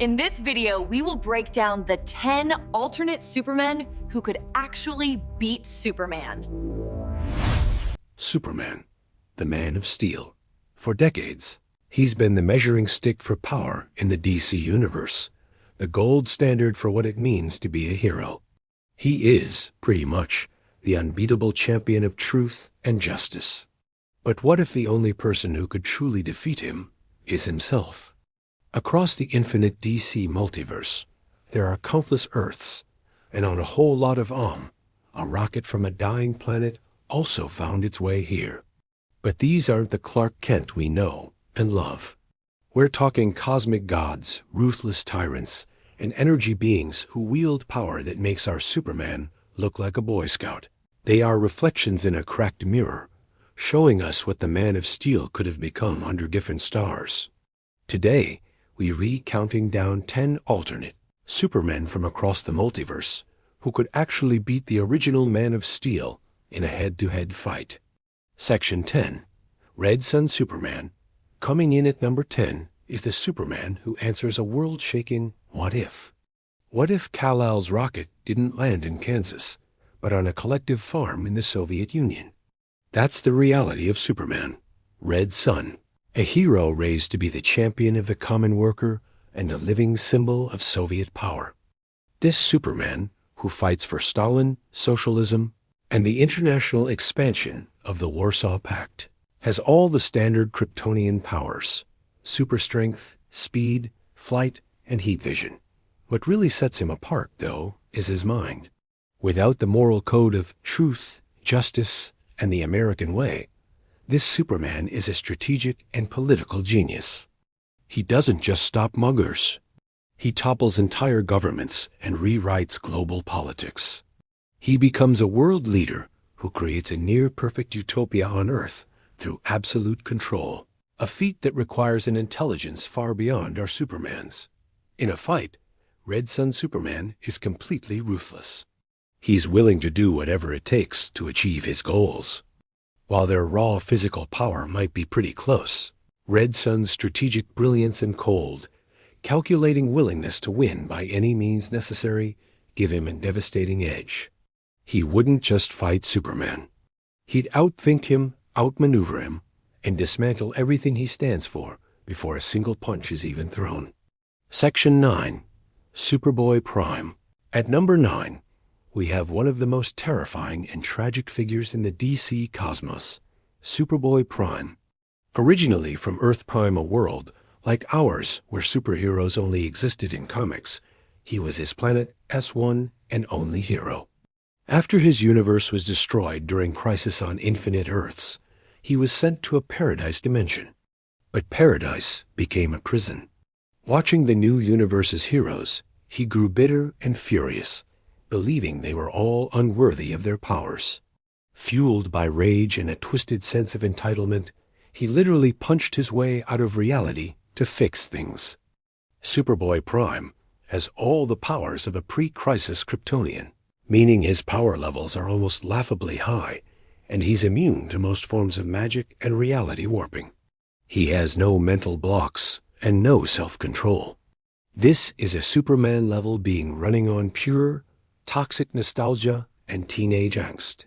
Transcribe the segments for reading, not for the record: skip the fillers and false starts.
In this video, we will break down the 10 alternate Supermen who could actually beat Superman. Superman, the Man of Steel. For decades, he's been the measuring stick for power in the DC Universe, the gold standard for what it means to be a hero. He is, pretty much, the unbeatable champion of truth and justice. But what if the only person who could truly defeat him is himself? Across the infinite DC Multiverse, there are countless Earths, and on a whole lot of a rocket from a dying planet also found its way here. But these aren't the Clark Kent we know and love. We're talking cosmic gods, ruthless tyrants, and energy beings who wield power that makes our Superman look like a Boy Scout. They are reflections in a cracked mirror, showing us what the Man of Steel could have become under different stars. Today, we counting down 10 alternate Supermen from across the multiverse who could actually beat the original Man of Steel in a head-to-head fight. Section 10. Red Sun Superman. Coming in at number 10 is the Superman who answers a world-shaking what if. What if Kal-El's rocket didn't land in Kansas, but on a collective farm in the Soviet Union? That's the reality of Superman. Red Sun. A hero raised to be the champion of the common worker and a living symbol of Soviet power. This Superman, who fights for Stalin, socialism, and the international expansion of the Warsaw Pact, has all the standard Kryptonian powers: super strength, speed, flight, and heat vision. What really sets him apart, though, is his mind. Without the moral code of truth, justice, and the American way, this Superman is a strategic and political genius. He doesn't just stop muggers. He topples entire governments and rewrites global politics. He becomes a world leader who creates a near-perfect utopia on Earth through absolute control, a feat that requires an intelligence far beyond our Superman's. In a fight, Red Sun Superman is completely ruthless. He's willing to do whatever it takes to achieve his goals. While their raw physical power might be pretty close, Red Sun's strategic brilliance and cold, calculating willingness to win by any means necessary give him a devastating edge. He wouldn't just fight Superman. He'd outthink him, outmaneuver him, and dismantle everything he stands for before a single punch is even thrown. Section 9. Superboy Prime. At number 9, we have one of the most terrifying and tragic figures in the DC cosmos, Superboy Prime. Originally from Earth Prime, a world like ours where superheroes only existed in comics, he was his planet S1 and only hero. After his universe was destroyed during Crisis on Infinite Earths, he was sent to a paradise dimension. But paradise became a prison. Watching the new universe's heroes, he grew bitter and furious, believing they were all unworthy of their powers. Fueled by rage and a twisted sense of entitlement, he literally punched his way out of reality to fix things. Superboy Prime has all the powers of a pre-crisis Kryptonian, meaning his power levels are almost laughably high, and he's immune to most forms of magic and reality warping. He has no mental blocks and no self-control. This is a Superman-level being running on pure, toxic nostalgia and teenage angst.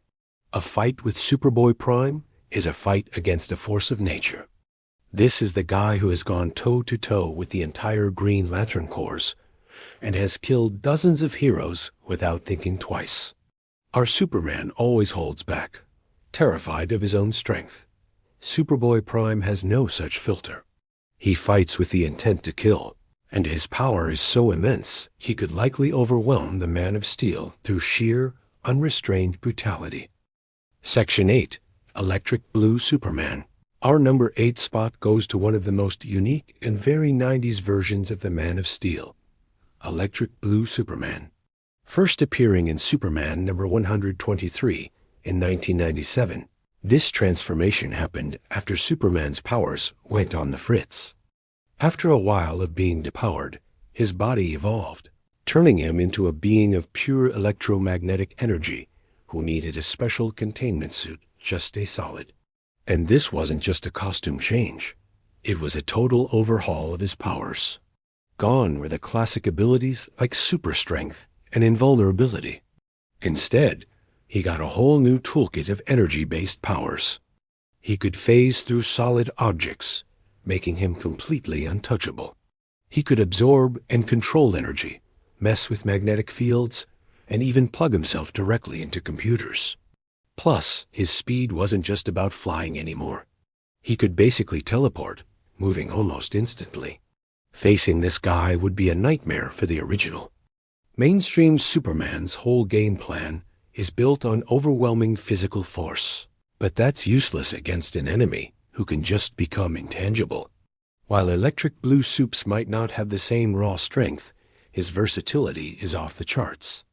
A fight with Superboy Prime is a fight against a force of nature. This is the guy who has gone toe-to-toe with the entire Green Lantern Corps and has killed dozens of heroes without thinking twice. Our Superman always holds back, terrified of his own strength. Superboy Prime has no such filter. He fights with the intent to kill, and his power is so immense he could likely overwhelm the Man of Steel through sheer, unrestrained brutality. Section 8. Electric Blue Superman. Our number 8 spot goes to one of the most unique and very 90s versions of the Man of Steel, Electric Blue Superman. First appearing in Superman number 123 in 1997, this transformation happened after Superman's powers went on the fritz. After a while of being depowered, his body evolved, turning him into a being of pure electromagnetic energy who needed a special containment suit just stay solid. And this wasn't just a costume change. It was a total overhaul of his powers. Gone were the classic abilities like super strength and invulnerability. Instead, he got a whole new toolkit of energy-based powers. He could phase through solid objects, making him completely untouchable. He could absorb and control energy, mess with magnetic fields, and even plug himself directly into computers. Plus, his speed wasn't just about flying anymore. He could basically teleport, moving almost instantly. Facing this guy would be a nightmare for the original. Mainstream Superman's whole game plan is built on overwhelming physical force, but that's useless against an enemy who can just become intangible. While Electric Blue Supes might not have the same raw strength, his versatility is off the charts.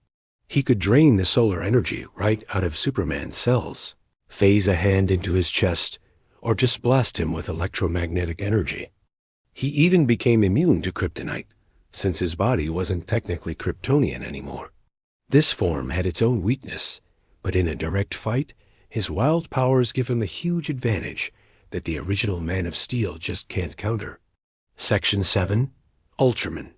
He could drain the solar energy right out of Superman's cells, phase a hand into his chest, or just blast him with electromagnetic energy. He even became immune to Kryptonite, since his body wasn't technically Kryptonian anymore. This form had its own weakness, but in a direct fight, his wild powers give him a huge advantage that the original Man of Steel just can't counter. Section 7, Ultraman.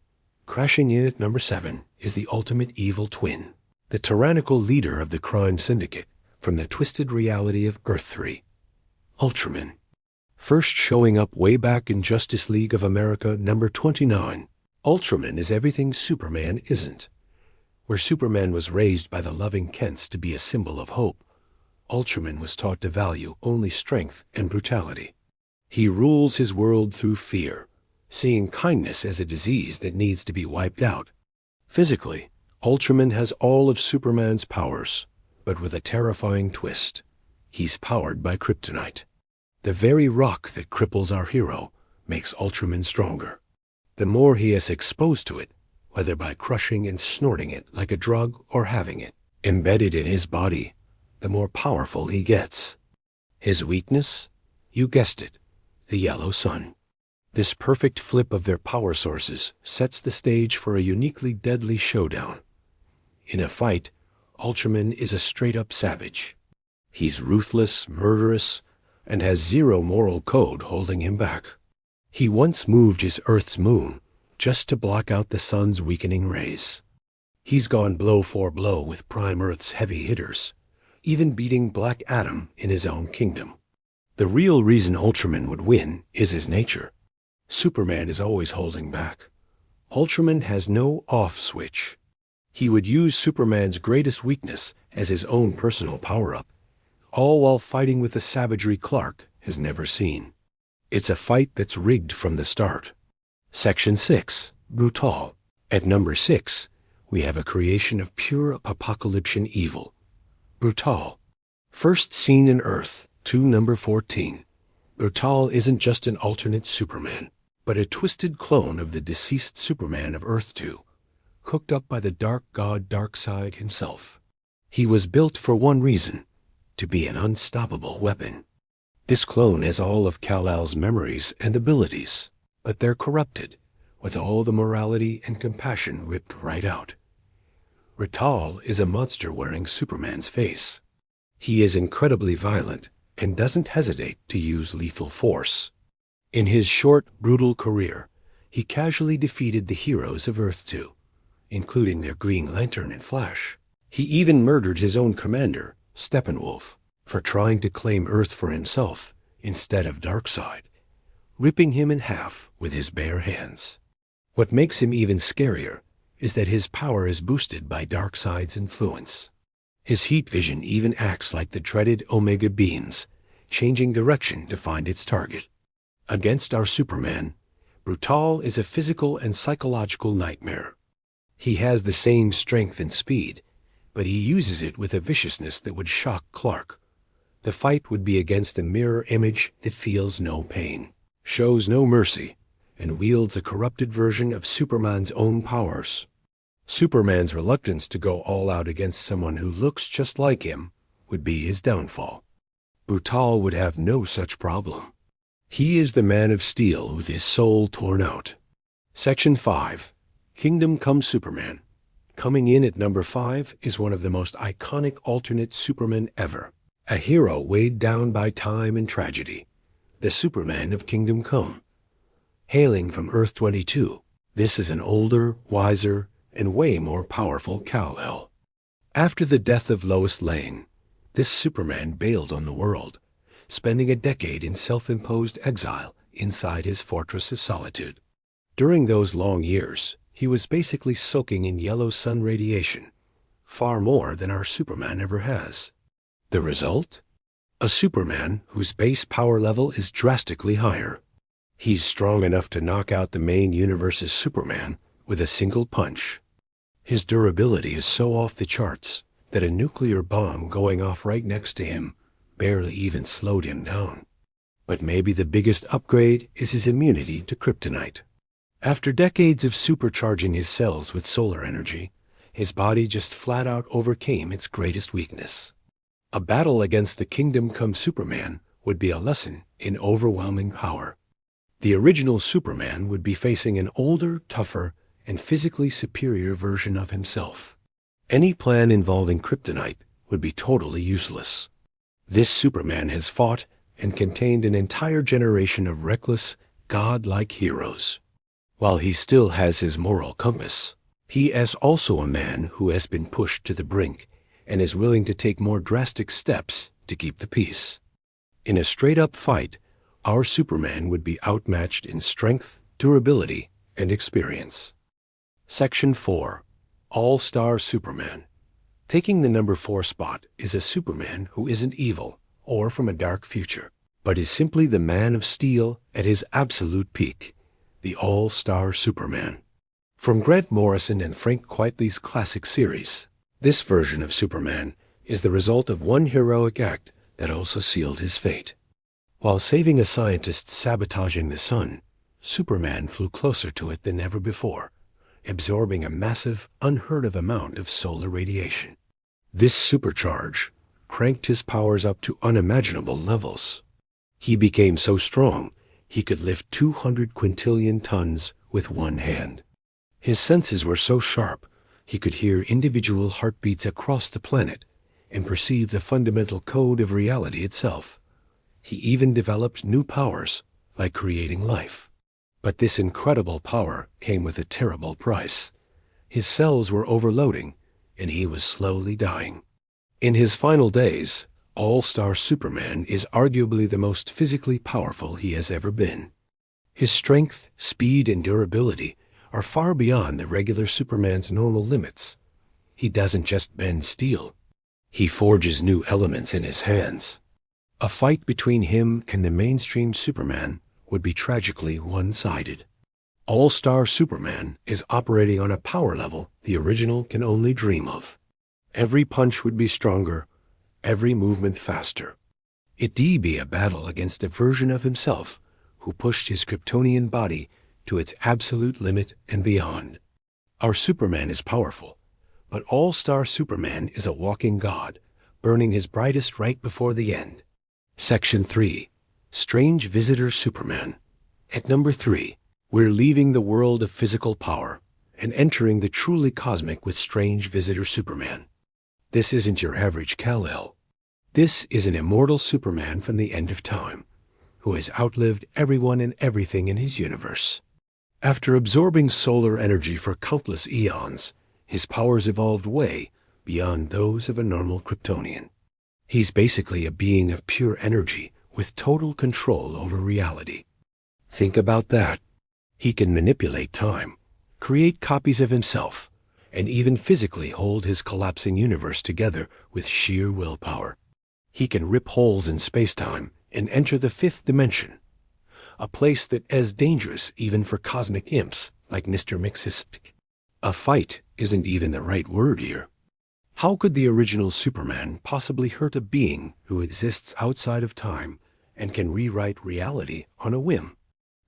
Crashing in at number 7 is the ultimate evil twin, the tyrannical leader of the Crime Syndicate from the twisted reality of Earth 3. Ultraman. First showing up way back in Justice League of America number 29, Ultraman is everything Superman isn't. Where Superman was raised by the loving Kents to be a symbol of hope, Ultraman was taught to value only strength and brutality. He rules his world through fear, seeing kindness as a disease that needs to be wiped out. Physically, Ultraman has all of Superman's powers, but with a terrifying twist. He's powered by Kryptonite. The very rock that cripples our hero makes Ultraman stronger. The more he is exposed to it, whether by crushing and snorting it like a drug or having it embedded in his body, the more powerful he gets. His weakness? You guessed it, the yellow sun. This perfect flip of their power sources sets the stage for a uniquely deadly showdown. In a fight, Ultraman is a straight-up savage. He's ruthless, murderous, and has zero moral code holding him back. He once moved his Earth's moon just to block out the sun's weakening rays. He's gone blow for blow with Prime Earth's heavy hitters, even beating Black Adam in his own kingdom. The real reason Ultraman would win is his nature. Superman is always holding back. Ultraman has no off switch. He would use Superman's greatest weakness as his own personal power-up, all while fighting with the savagery Clark has never seen. It's a fight that's rigged from the start. Section 6, Brutaal. At number 6, we have a creation of pure apocalyptic evil. Brutaal. First seen in Earth, number 14. Brutaal isn't just an alternate Superman, but a twisted clone of the deceased Superman of Earth 2, cooked up by the dark god Darkseid himself. He was built for one reason, to be an unstoppable weapon. This clone has all of Kal-El's memories and abilities, but they're corrupted, with all the morality and compassion ripped right out. Brutaal is a monster wearing Superman's face. He is incredibly violent and doesn't hesitate to use lethal force. In his short, brutal career, he casually defeated the heroes of Earth 2, including their Green Lantern and Flash. He even murdered his own commander, Steppenwolf, for trying to claim Earth for himself instead of Darkseid, ripping him in half with his bare hands. What makes him even scarier is that his power is boosted by Darkseid's influence. His heat vision even acts like the dreaded Omega beams, changing direction to find its target. Against our Superman, Brutaal is a physical and psychological nightmare. He has the same strength and speed, but he uses it with a viciousness that would shock Clark. The fight would be against a mirror image that feels no pain, shows no mercy, and wields a corrupted version of Superman's own powers. Superman's reluctance to go all out against someone who looks just like him would be his downfall. Brutaal would have no such problem. He is the Man of Steel with his soul torn out. Section 5, Kingdom Come Superman. Coming in at number 5 is one of the most iconic alternate Supermen ever. A hero weighed down by time and tragedy. The Superman of Kingdom Come. Hailing from Earth 22, This is an older, wiser, and way more powerful Kal-El. After the death of Lois Lane, this Superman bailed on the world, spending a decade in self-imposed exile inside his fortress of solitude. During those long years, he was basically soaking in yellow sun radiation, far more than our Superman ever has. The result? A Superman whose base power level is drastically higher. He's strong enough to knock out the main universe's Superman with a single punch. His durability is so off the charts that a nuclear bomb going off right next to him barely even slowed him down. But maybe the biggest upgrade is his immunity to kryptonite. After decades of supercharging his cells with solar energy, his body just flat out overcame its greatest weakness. A battle against the Kingdom Come Superman would be a lesson in overwhelming power. The original Superman would be facing an older, tougher, and physically superior version of himself. Any plan involving kryptonite would be totally useless. This Superman has fought and contained an entire generation of reckless, god-like heroes. While he still has his moral compass, he is also a man who has been pushed to the brink and is willing to take more drastic steps to keep the peace. In a straight-up fight, our Superman would be outmatched in strength, durability, and experience. Section 4. All-Star Superman. Taking the number 4 spot is a Superman who isn't evil or from a dark future, but is simply the Man of Steel at his absolute peak, the All-Star Superman. From Grant Morrison and Frank Quitely's classic series, this version of Superman is the result of one heroic act that also sealed his fate. While saving a scientist sabotaging the sun, Superman flew closer to it than ever before, absorbing a massive, unheard-of amount of solar radiation. This supercharge cranked his powers up to unimaginable levels. He became so strong, he could lift 200 quintillion tons with one hand. His senses were so sharp, he could hear individual heartbeats across the planet and perceive the fundamental code of reality itself. He even developed new powers, like creating life. But this incredible power came with a terrible price. His cells were overloading, and he was slowly dying. In his final days, All-Star Superman is arguably the most physically powerful he has ever been. His strength, speed, and durability are far beyond the regular Superman's normal limits. He doesn't just bend steel. He forges new elements in his hands. A fight between him and the mainstream Superman would be tragically one-sided. All-Star Superman is operating on a power level the original can only dream of. Every punch would be stronger, every movement faster. It'd be a battle against a version of himself who pushed his Kryptonian body to its absolute limit and beyond. Our Superman is powerful, but All-Star Superman is a walking god, burning his brightest right before the end. Section 3. Strange Visitor Superman. At number 3, we're leaving the world of physical power and entering the truly cosmic with Strange Visitor Superman. This isn't your average Kal-El. This is an immortal Superman from the end of time, who has outlived everyone and everything in his universe. After absorbing solar energy for countless eons, his powers evolved way beyond those of a normal Kryptonian. He's basically a being of pure energy with total control over reality. Think about that. He can manipulate time, create copies of himself, and even physically hold his collapsing universe together with sheer willpower. He can rip holes in space-time and enter the 5th dimension, a place that is dangerous even for cosmic imps like Mr. Mixistic. A fight isn't even the right word here. How could the original Superman possibly hurt a being who exists outside of time and can rewrite reality on a whim?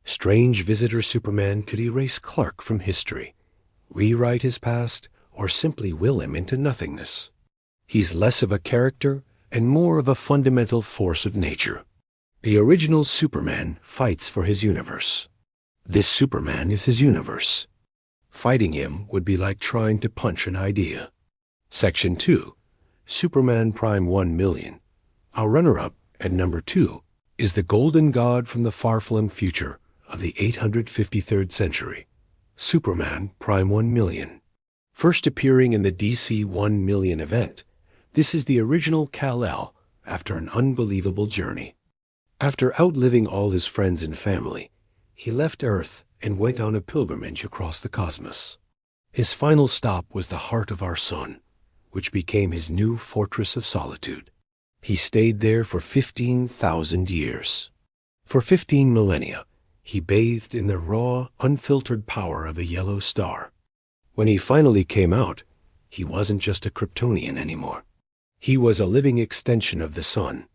Strange Visitor Superman could erase Clark from history, rewrite his past, or simply will him into nothingness. He's less of a character and more of a fundamental force of nature. The original Superman fights for his universe. This Superman is his universe. Fighting him would be like trying to punch an idea. Section 2. Superman Prime 1,000,000. Our runner-up at number 2 is the golden god from the far-flung future of the 853rd century, Superman Prime 1,000,000. First appearing in the DC 1,000,000 event, this is the original Kal-El after an unbelievable journey. After outliving all his friends and family, he left Earth and went on a pilgrimage across the cosmos. His final stop was the heart of our sun, which became his new fortress of solitude. He stayed there for 15,000 years. For 15 millennia, he bathed in the raw, unfiltered power of a yellow star. When he finally came out, he wasn't just a Kryptonian anymore. He was a living extension of the sun,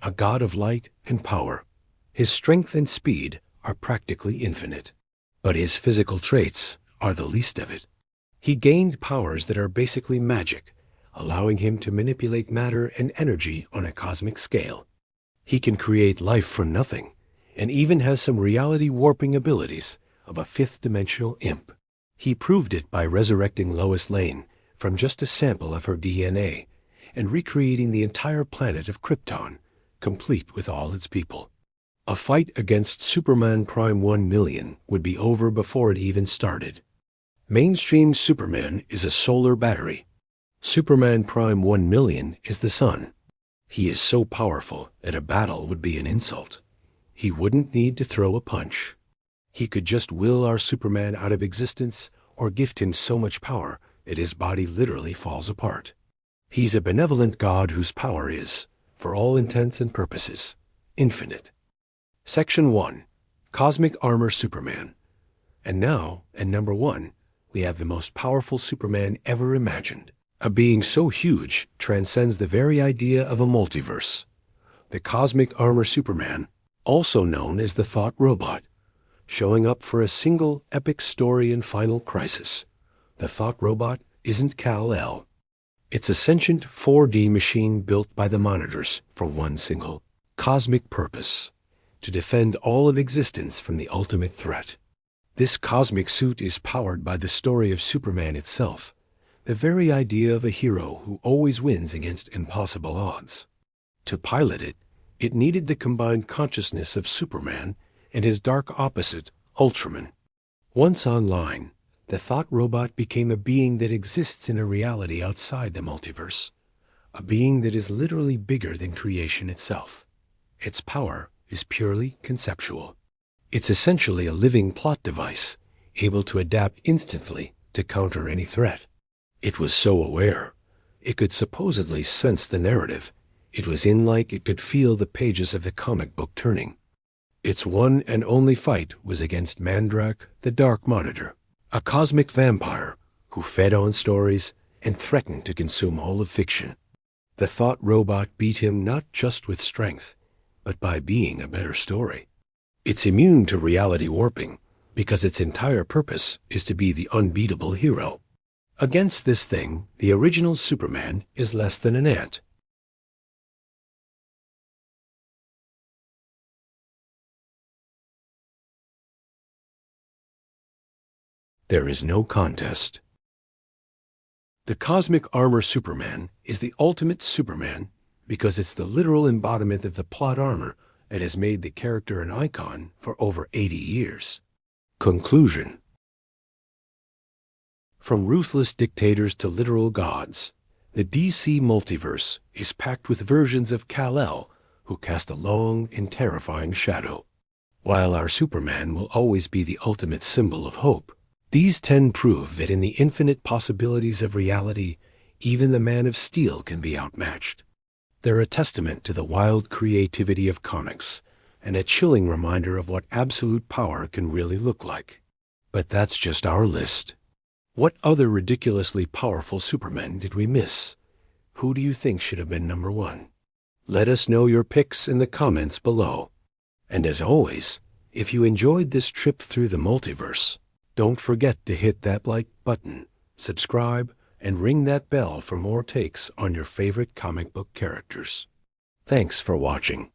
a god of light and power. His strength and speed are practically infinite, but his physical traits are the least of it. He gained powers that are basically magic, allowing him to manipulate matter and energy on a cosmic scale. He can create life from nothing, and even has some reality warping abilities of a fifth-dimensional imp. He proved it by resurrecting Lois Lane from just a sample of her DNA and recreating the entire planet of Krypton, complete with all its people. A fight against Superman Prime 1,000,000 would be over before it even started. Mainstream Superman is a solar battery. Superman Prime 1,000,000 is the sun. He is so powerful that a battle would be an insult. He wouldn't need to throw a punch. He could just will our Superman out of existence or gift him so much power that his body literally falls apart. He's a benevolent god whose power is, for all intents and purposes, infinite. Section 1. Cosmic Armor Superman. And now, at number 1, we have the most powerful Superman ever imagined. A being so huge transcends the very idea of a multiverse. The Cosmic Armor Superman, also known as the Thought Robot, showing up for a single epic story and final crisis. The Thought Robot isn't Kal-El. It's a sentient 4D machine built by the monitors for one single cosmic purpose: to defend all of existence from the ultimate threat. This cosmic suit is powered by the story of Superman itself, the very idea of a hero who always wins against impossible odds. To pilot it, it needed the combined consciousness of Superman and his dark opposite, Ultraman. Once online, the Thought Robot became a being that exists in a reality outside the multiverse, a being that is literally bigger than creation itself. Its power is purely conceptual. It's essentially a living plot device, able to adapt instantly to counter any threat. It was so aware, it could supposedly sense the narrative. It was in like it could feel the pages of the comic book turning. Its one and only fight was against Mandrak, the Dark Monitor, a cosmic vampire who fed on stories and threatened to consume all of fiction. The Thought Robot beat him not just with strength, but by being a better story. It's immune to reality warping because its entire purpose is to be the unbeatable hero. Against this thing, the original Superman is less than an ant. There is no contest. The Cosmic Armor Superman is the ultimate Superman because it's the literal embodiment of the plot armor that has made the character an icon for over 80 years. Conclusion. From ruthless dictators to literal gods, the DC Multiverse is packed with versions of Kal-El who cast a long and terrifying shadow. While our Superman will always be the ultimate symbol of hope, these 10 prove that in the infinite possibilities of reality, even the Man of Steel can be outmatched. They're a testament to the wild creativity of comics, and a chilling reminder of what absolute power can really look like. But that's just our list. What other ridiculously powerful Supermen did we miss? Who do you think should have been number 1? Let us know your picks in the comments below. And as always, if you enjoyed this trip through the multiverse, don't forget to hit that like button, subscribe, and ring that bell for more takes on your favorite comic book characters. Thanks for watching.